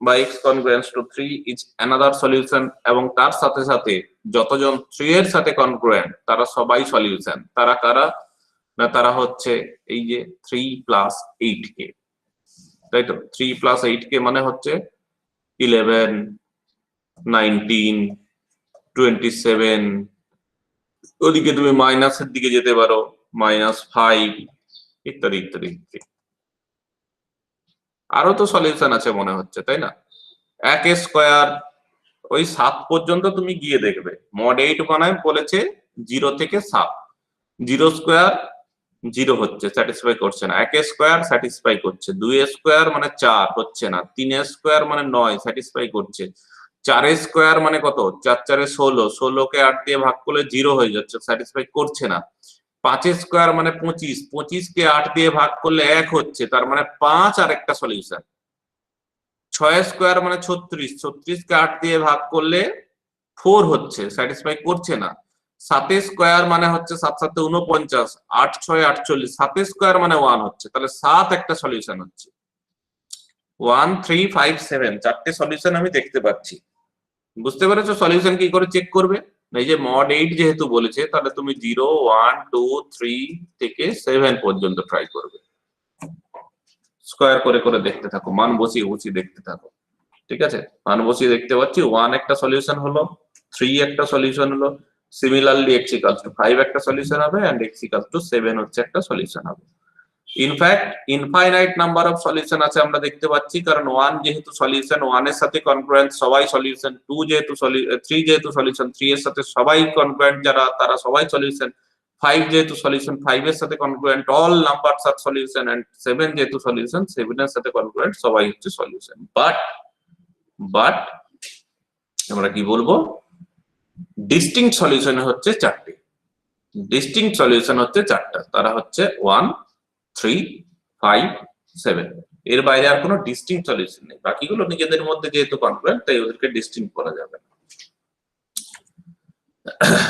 বা x congruence to 3 is another solution, এবং তার সাথে সাথে যতজন 3 এর সাথে কনগ্রুয়েন্ট তারা সবাই সলিউশন। তারা কারা? না, তারা হচ্ছে এই যে 3 + 8k, তাই তো? 3 + 8k মানে হচ্ছে 11, 19, 27, ওদিকে তুমি মাইনাসের দিকে যেতে পারো, -5 ইত্যাদি ইত্যাদি ইত্যাদি। আরো তো সলিউশন আছে মনে হচ্ছে, তাই না? 1 স্কয়ার, ওই 7 পর্যন্ত তুমি গিয়ে দেখবে। mod 8 বানায় বলেছে 0 থেকে 7, 0 স্কয়ার 0 হচ্ছে, স্যাটিসফাই করছে না। 1 স্কয়ার স্যাটিসফাই করছে, 2 স্কয়ার মানে 4 হচ্ছে না, 3 স্কয়ার মানে 9 স্যাটিসফাই করছে, 4 স্কয়ার মানে কত? 4 4 16, 16 কে 8 দিয়ে ভাগ করলে 0 হয়ে যাচ্ছে, স্যাটিসফাই করছে না। 5 স্কয়ার মানে 25, 25 কে 8 দিয়ে ভাগ করলে 1 হচ্ছে, তার মানে 5 আর একটা সলিউশন। 6 স্কয়ার মানে 36, 36 কে 8 দিয়ে ভাগ করলে 4 হচ্ছে, স্যাটিসফাই করছে না। 7 স্কয়ার মানে হচ্ছে 7 7 49, 8 6 48, 7 স্কয়ার মানে 1 হচ্ছে, তাহলে 7 একটা সলিউশন হচ্ছে। 1 3 5 7 চারটে সলিউশন আমি দেখতে পাচ্ছি। বুঝতে পেরেছো সলিউশন কি করে চেক করবে? এই যে mod 8 যেহেতু বলেছে, তাহলে তুমি 0 1 2 3 থেকে 7 পর্যন্ত ট্রাই করবে, স্কয়ার করে করে দেখতে থাকো, মান বসিয়ে বসিয়ে দেখতে থাকো। ঠিক আছে, মান বসিয়ে দেখতে পাচ্ছি 1 একটা সলিউশন হলো, 3 একটা সলিউশন হলো, সিমিলারলি x=5 একটা সলিউশন হবে, এন্ড x=7 হচ্ছে একটা সলিউশন হবে। In fact infinite number of solution আছে আমরা দেখতে পাচ্ছি, কারণ 1 যেহেতু সলিউশন, 1 এর সাথে কনগ্রুয়েন্ট সবাই সলিউশন, 2 যেহেতু 3 যেহেতু সলিউশন, 3 এর সাথে সবাই কনগ্রুয়েন্ট যারা তারা সবাই সলিউশন, 5 যেহেতু সলিউশন, 5 এর সাথে কনগ্রুয়েন্ট অল নাম্বারস আর সলিউশন, এন্ড 7 যেহেতু সলিউশন, 7 এর সাথে কনগ্রুয়েন্ট সবাই হচ্ছে সলিউশন। বাট আমরা কি বলবো, ডিস্টিংক্ট সলিউশন হচ্ছে চারটে, ডিস্টিংক্ট সলিউশন হচ্ছে চারটা, তারা হচ্ছে 1 3 5 7। এর বাইরে আর কোনো ডিস্টিংক্ট সলিউশন নেই, বাকিগুলো নিজেদের মধ্যে যেহেতু কনগ্রুয়েন্ট তাই ওদেরকে ডিস্টিংক্ট করা যাবে না।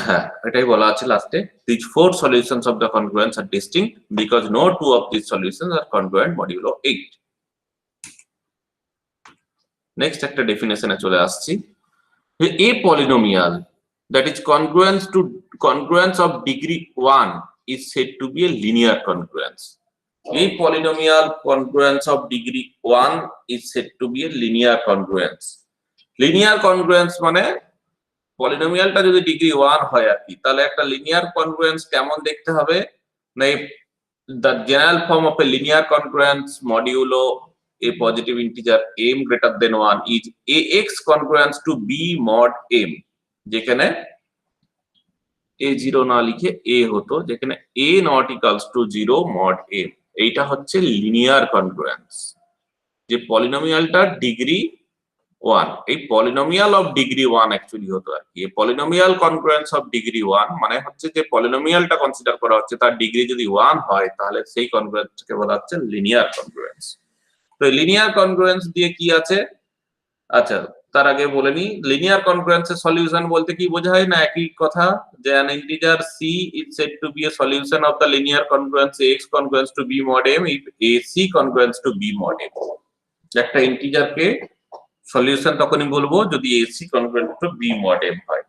হ্যাঁ, এটাই বলা আছে লাস্টে, these 4 solutions of the congruence are distinct because no two of these solutions are congruent modulo 8। Next একটা ডেফিনেশনে চলে আসছি, a polynomial that is congruence of degree 1 is said to be a linear congruence। A polynomial congruence of degree 1 is said to be a linear congruence। linear congruence মানে পলিনোমিয়ালটা যদি degree 1 হয় আর কি, তাহলে একটা linear congruence কেমন দেখতে হবে না, the general form of a linear congruence modulo a positive integer m greater than 1 is ax congruence to b mod m, যেখানে a0 না লিখে a হতো, যেখানে a not equals to 0 mod m, এইটা হচ্ছে লিনিয়ার কনগ্রুয়েন্স। যে পলিনোমিয়ালটা degree 1, এই polynomial of degree 1 actually হতো আর কি। পলিনোমিয়াল কনগ্রুয়েন্স অফ ডিগ্রি 1 মানে হচ্ছে যে পলিনোমিয়ালটা কনসিডার করা হচ্ছে তার ডিগ্রি যদি 1 হয়, তাহলে সেই কনগ্রুয়েন্সকে বলা হচ্ছে লিনিয়ার কনগ্রুয়েন্স। তো লিনিয়ার কনগ্রুয়েন্স দিয়ে কি আছে, আচ্ছা তার আগে বলে নি লিনিয়ার কনগ্রুয়েন্সের সলিউশন বলতে কি বোঝায় না একই কথা, যে an integer c is said to be a solution of the linear congruence x congruence to b mod m if ac congruence to b mod m। একটা ইন্টিজার কে সলিউশন তখনই বলবো যদি ac congruent to b mod m হয়।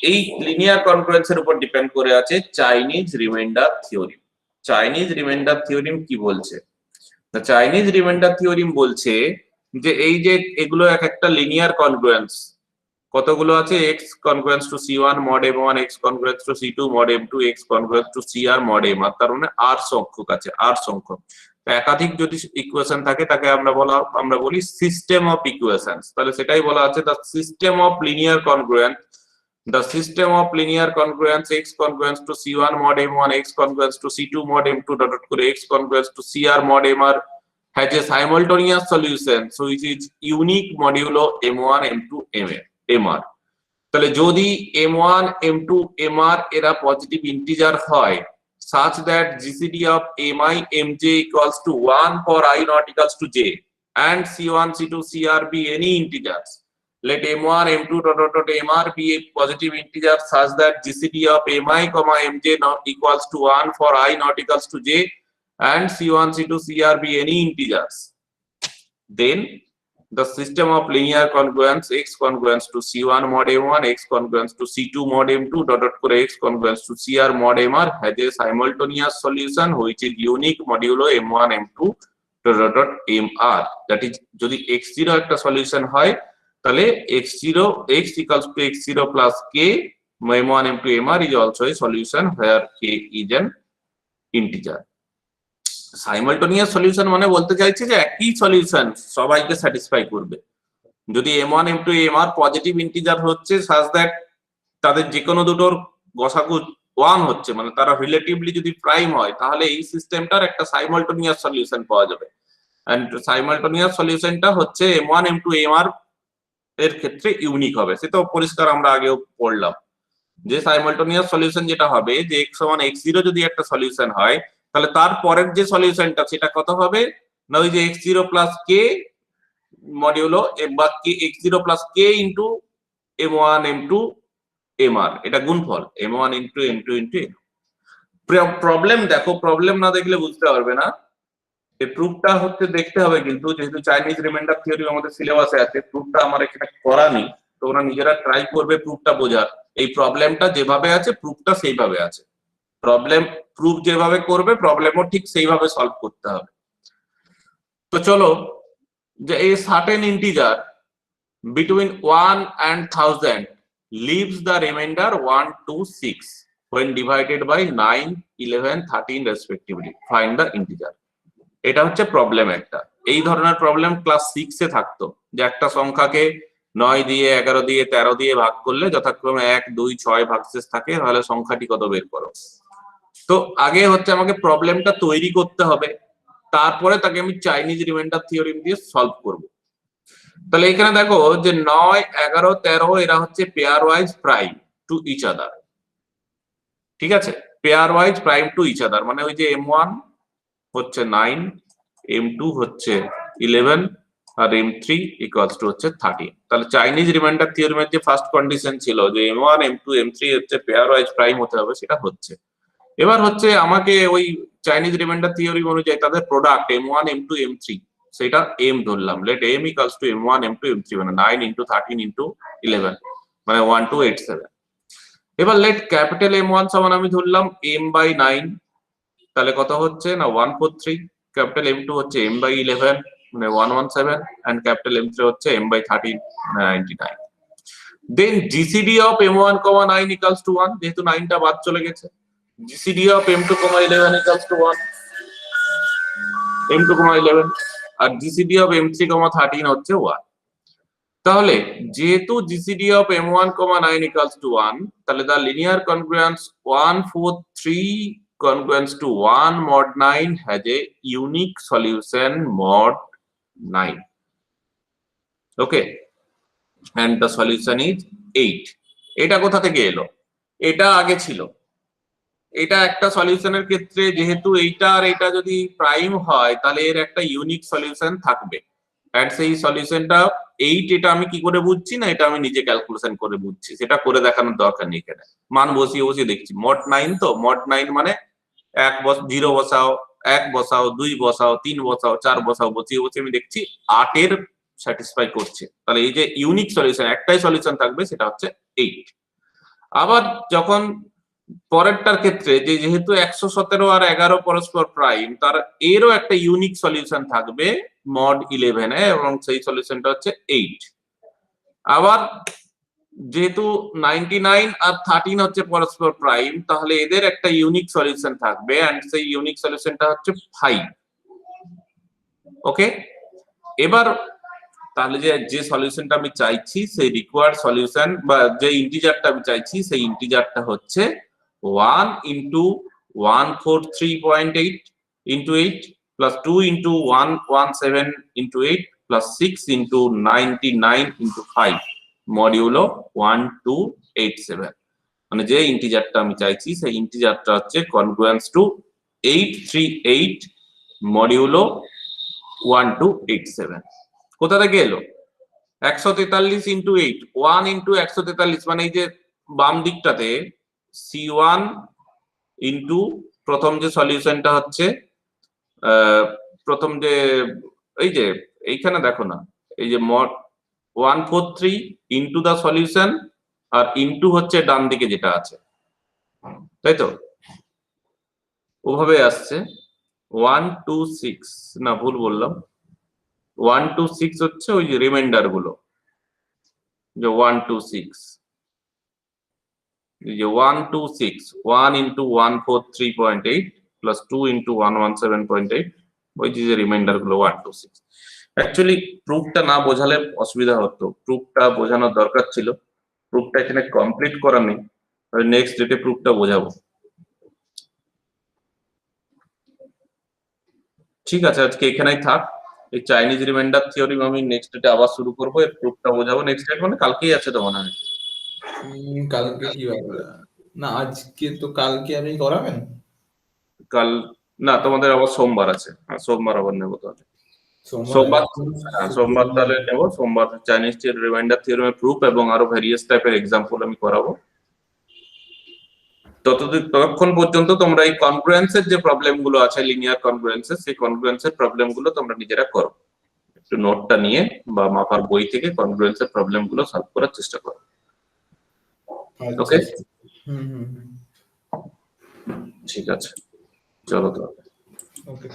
এই linear কনগ্রুয়েন্সের উপর depend করে আছে Chinese reminder theorem. Chinese reminder theorem কি বলছে? চাইনিজ রিমাইন্ডার থিওরিম বলছে যে এই যে এগুলো এক একটা লিনিয়ার কনগ্রুয়েন্স, কতগুলো আছে, x congruence to c1 mod m1, x congruence to c2 mod m2, x congruence to cr mod m, তার মানে r সংখ্যক আছে, r সংখ্যক। একাধিক যদি ইকুয়েশন থাকে তাকে আমরা বলি সিস্টেম অফ ইকুয়েশনস। তাহলে সেটাই বলা আছে the system of linear congruence, the system of linear congruence x congruence to c1 mod m1, x congruence to c2 mod m2 dot করে x congruence to cr mod mr has a simultaneous solution so which is unique modulo m1 m2 mr। তাহলে যদি m1 m2 mr এরা positive integer হয় such that gcd of mi mj equals to 1 for I not equals to j and c1 c2 cr be any integers, let m1 m2 dot mr be a positive integer such that gcd of mi mj not equals to 1 for I not equals to j and c1 c2 cr be any integers, then the system of linear congruence x congruence to c1 mod m1, x congruence to c2 mod m2 dot x congruence to cr mod mr has a simultaneous solution which is unique modulo m1 m2 dot mr। that is যদি x0 একটা solution হয় তাহলে x0 x equals to x0 plus k m1 m2 mr is also a solution where k is an integer। Simultaneous solution মানে বলতে চাইছে যে একই solution সবাইকে স্যাটিসফাই করবে। যদি m1 m2 mr positive integer হচ্ছে such that তাদের যে কোনো দুটোর গসাগু 1 হচ্ছে, মানে তারা রিলেটিভলি যদি প্রাইম হয়, তাহলে এই সিস্টেমটার একটা সাইমালটেনিয়াস সলিউশন পাওয়া যাবে। এন্ড সাইমালটেনিয়াস সলিউশনটা হচ্ছে m1 m2 mr এর ক্ষেত্রে ইউনিক হবে। সেটা পরিষ্কার আমরা আগেও পড়লাম যে সাইমালটেনিয়াস সলিউশন যেটা হবে যে x সমান x0 যদি একটা সলিউশন হয় তাহলে তার পরের যে সলিউশনটা সেটা কত হবে না ওই যে x0 প্লাস k মডিউলো বা x0 plus k into m1 m2 mr, এটা গুণফল m1 into m2 into m। Problem দেখো, প্রবলেম না দেখলে বুঝতে পারবে না। এই প্রুফটা হচ্ছে দেখতে হবে, কিন্তু যেহেতু চাইনিজ রিমাইন্ডার থিওরি আমাদের সিলেবাসে আছে, প্রুফটা আমার এখানে করা নেই, তোমরা নিজেরা ট্রাই করবে প্রুফটা বোঝার। এই প্রবলেমটা যেভাবে আছে প্রুফটা সেইভাবে আছে, প্রবলেম প্রুফ যেভাবে করবে প্রবলেমও ঠিক সেইভাবে সলভ করতে হবে। তো চলো, যে এই certain integer between 1 and 1000 leaves the remainder 1 to 6 when divided by 9 11 13 respectively, find the integer। এটা হচ্ছে প্রবলেম একটা। এই ধরনের প্রবলেম ক্লাস 6 এ থাকতো, যে একটা সংখ্যাকে 9 দিয়ে 11 দিয়ে 13 দিয়ে ভাগ করলে যথাক্রমে 1 2 6 ভাগশেষ থাকে, তাহলে সংখ্যাটি কত বের করো। তো আগে হচ্ছে আমাকে প্রবলেমটা তৈরি করতে হবে, তারপরে তাকে আমি চাইনিজ রিমাইন্ডার থিওরিম দিয়ে সলভ করব। তাহলে এখানে দেখো যে 9 11 13 এরা হচ্ছে pairwise prime to each other, ঠিক আছে, pairwise prime to each other, মানে ওই যে m1 হচ্ছে 9 m2 হচ্ছে 11 আর m3 ইকুয়ালস টু হচ্ছে 13। তাহলে চাইনিজ রিমাইন্ডার থিওরিমের যে ফার্স্ট কন্ডিশন ছিল যে m1 m2 m3 হচ্ছে পেয়ার ওয়াইজ প্রাইম হতে হবে, সেটা হচ্ছে। এবার হচ্ছে আমাকে ওই চাইনিজ রিমাইন্ডার থিওরি অনুযায়ী তাদের প্রোডাক্ট m1 m2 m3 সেটা m ধরলাম, late m equals to m1 m2 m3, মানে 9 ইনটু 13 ইনটু 11 মানে 1287। এবার লেট ক্যাপিটাল m1 সমান আমি ধরলাম m বাই 9, তাহলে কত হচ্ছে না 143, ক্যাপিটাল m2 হচ্ছে m বাই 11 মানে 117 এন্ড ক্যাপিটাল m3 হচ্ছে m বাই 13 মানে 99। Then GCD of m1, 9 equals to 1, যেহেতু 9টা বাদ চলে গেছে, GCD of m2, 11 equals to 1, m2, 11 R GCD of m3, 13 হচ্ছে 1। তাহলে যেহেতু GCD of m1, 9 equals to 1, তাহলে the linear congruence 1 4 3 congruence to 1 mod 9 has a unique solution mod 9, okay, and the solution is 8। এটা কোথা থেকে এলো? এটা আগে ছিল, এটা একটা সলিউশনের ক্ষেত্রে যেহেতু এইটা আর এটা যদি প্রাইম হয় তাহলে এর একটা ইউনিক সলিউশন থাকবে, এন্ড সেই সলিউশনটা 8 এটা আমি কি করে বুঝছি না, এটা আমি নিজে ক্যালকুলেশন করে বুঝছি, সেটা করে দেখানোর দরকার নেই এখানে। মান বসিয়ে বসিয়ে দেখছি, মড 9 তো, মড 9 মানে 0 বসাও, 1 বসাও, 2 বসাও, 3 বসাও, 4 বসাও, বসিয়ে বসিয়ে আমি দেখছি 8 এর স্যাটিসফাই করছে। তাহলে এই যে ইউনিক সলিউশন, একটাই সলিউশন থাকবে, সেটা হচ্ছে 8। আবার যখন পরেরটার ক্ষেত্রে যে যেহেতু 117 আর 11 পরস্পর প্রাইম, তার এরও একটা ইউনিক সলিউশন থাকবে মড 11 এ, এবং সেই সলিউশনটা হচ্ছে 8। আবার যেহেতু 99 আর 13 হচ্ছে পরস্পর প্রাইম, তাহলে এদের একটা ইউনিক সলিউশন থাকবে, এন্ড সেই ইউনিক সলিউশনটা হচ্ছে 5। ওকে, এবার তাহলে যে সলিউশনটা আমি চাইছি, সেই রিকোয়ার্ড সলিউশন বা যে ইন্টিজারটা আমি চাইছি, সেই ইন্টিজারটা হচ্ছে 1 into 143.8 into 8 plus 2 into 117 into 8 plus 6 into 99 into 5 modulo 1287। মানে যে ইন্টিজারটা আমি চাইছি, সেই ইন্টিজারটা হচ্ছে কনগ্রুয়েন্স টু 838 মডিউলো 1287। কোথা থেকে এলো? 143 ইন্টু 8, 1 ইন্টু 143, মানে এই যে বাম দিকটাতে C1 ইন্টু প্রথম যে সলিউশনটা হচ্ছে প্রথম যে এই যে এইখানে দেখো না, এই যে মড 143 ইন্টু দা সলিউশন, আর ইন্টু হচ্ছে ডান দিকে যেটা আছে, তাই তো? ওভাবে আসছে 126, না ভুল বললাম, 126 হচ্ছে ওই যে রিমাইন্ডার গুলো, যে 126, এই যে 126, 1 ইন্টু 143.8 প্লাস 2 ইন্টু 117.8, ওই যে রিমাইন্ডার গুলো 126। অ্যাকচুয়ালি প্রুফটা না বোঝালে অসুবিধা হতো, প্রুফটা বোঝানোর দরকার ছিল। প্রুফটা এখানে কমপ্লিট করা নেই, নেক্সট ডেটে প্রুফটা বোঝাবো। ঠিক আছে, আজকে এখানেই থাক। এই চাইনিজ রিমাইন্ডার থিওরি আমি নেক্সট ডেটে আবার শুরু করবো, এর প্রুফটা বোঝাবো। নেক্সট ডেট মানে কালকেই আছে তো মনে হয়। কালকে কি ব্যাপার? না আজকে তো, কালকে আপনি করাবেন? কাল না, তোমাদের আবার সোমবার আছে। হ্যাঁ, সোমবার আবার নেবো তাহলে। সোমবার, হ্যাঁ সোমবার তাহলে নেবো। সোমবার চাইনিজ রিমাইন্ডার থিওরেমের প্রুফ এবং আরো ভেরিয়াস টাইপের এক্সাম্পল আমি করাবো। ততক্ষণ পর্যন্ত তোমরা এই কনগ্রুয়েন্সের যে প্রবলেম গুলো আছে, লিনিয়ার কনগ্রুয়েন্সের, সেই কনগ্রুয়েন্সের প্রবলেম গুলো তোমরা নিজেরা করো, একটু নোটটা নিয়ে বা মাপার বই থেকে কনগ্রুয়েন্সের প্রবলেম গুলো সলভ করার চেষ্টা করো। ওকে, ঠিক আছে, চলো তাহলে। ওকে।